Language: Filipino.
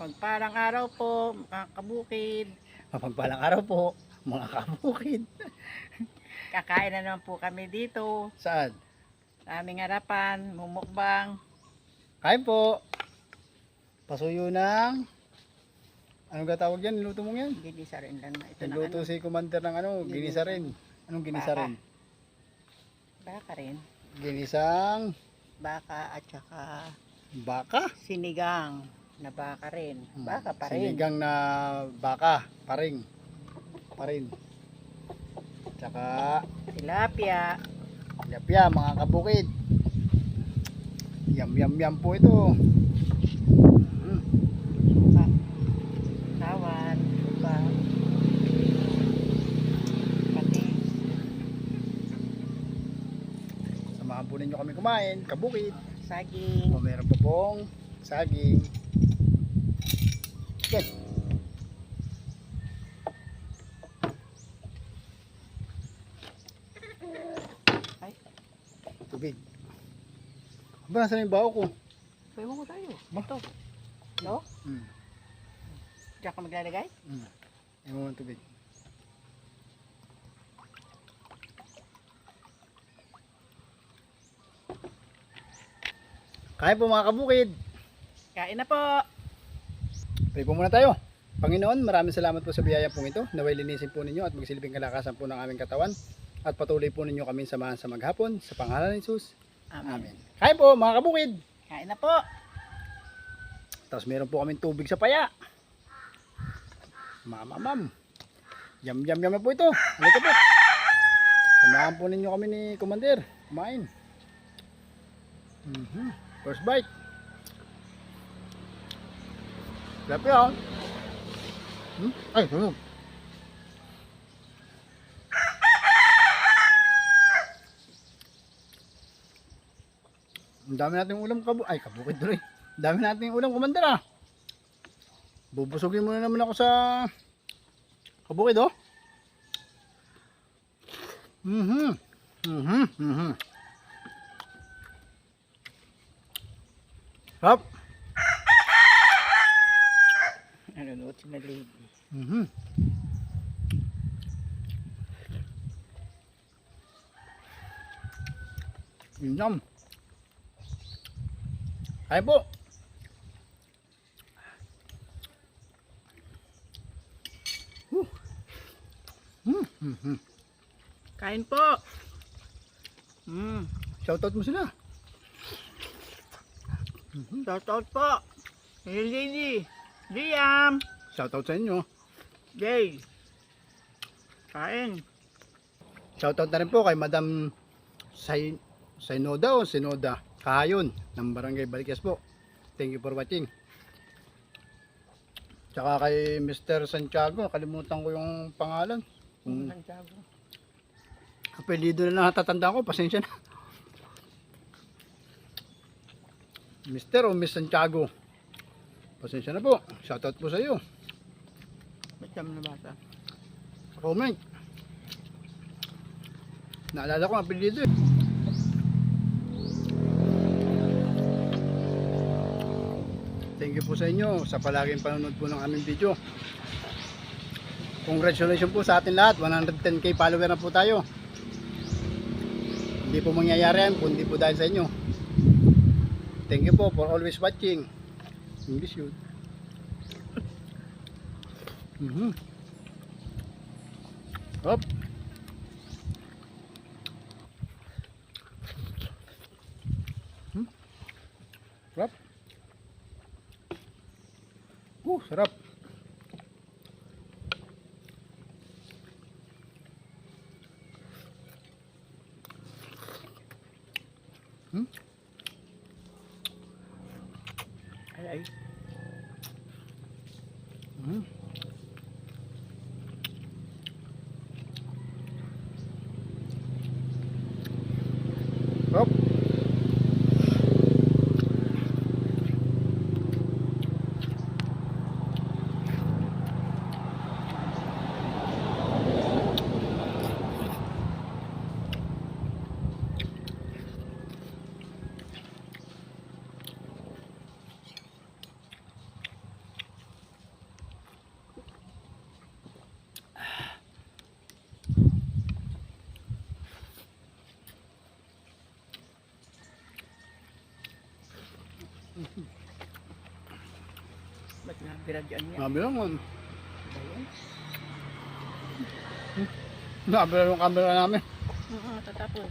Mapagpalang araw po, mga kabukid. Mapagpalang araw po, mga kabukid. Kakain na naman po kami dito. Saan? Sa aming harapan, mumukbang. Kain po. Pasuyo ng... Anong gatawag yan? Niluto mo yan? Ginisa rin lang. Ito na Niluto si Commander ng ano, ginisa rin. Anong ginisa Baka. rin? Baka rin. Ginisang Baka at saka baka. sinigang na baka rin. Baka pa rin. Sinigang na baka, paring. Parin. Tsaka Tilapia. tilapia, mga kabukid. Yum yum yum po ito. Suka. Sawan. Suka. Patis. Samahan po ninyo kami kumain, kabukid. Saging. O meron pa pong saging. Yan. Ay, Tubig. Aba, nasa na yung baho ko? pwede mo tayo. Ba? Ito. No? Hmm. Diyan ka maglalagay? Ayaw mo ng tubig. Kain po mga kabukid. Kain na po. Pray po muna tayo. Panginoon, maraming salamat po sa biyaya pong ito. Naway linisin po ninyo at magsilbing kalakasan po ng aming katawan. At patuloy po ninyo kami samahan sa maghapon. Sa pangalan ni Jesus. Amen. Kain po mga kabukid. Kain na po. Tapos meron po kaming tubig sa paya. Mamamam. Yum yum yum na po ito. Halika po. Samahan po ninyo kami ni Commander. Kumain. First bite. Grabe yun. Ay, sunog. Ang dami natin ulam kabukid tuloy. Ang dami natin ulam, Commander ah. Bubusugin muna naman ako sa kabukid oh. Hop. Nanonood si Malady. Yum. Kain po. Kain po. Shoutout mo sila. Shoutout po. Hey Lady. Liam. Shoutout sa inyo. Jay. Kain. Shoutout na rin po kay Madam Sinoda o Sinoda Kahayon ng Barangay Balikas po. Thank you for watching. Tsaka kay Mr. Santiago, kalimutan ko yung pangalan. Santiago. Apelido na lang natatandaan ko, pasensya na. Mr. o Miss Santiago. Pasensya na po. Shoutout po sa iyo. Ba't kami nabasa? Sa comment. Naalala ko ang apelido eh. Thank you po sa inyo sa palaging panonood po ng aming video. Congratulations po sa atin lahat. 110k follower na po tayo. Hindi po mangyayari yan kundi po dahil sa inyo. Thank you po for always watching. English yun. Hop. Sarap. Sarap. Ay. Hop. Ba't nabiragyan niya? Sabi lang, Ayun. nabila yung camera namin. Tatapon.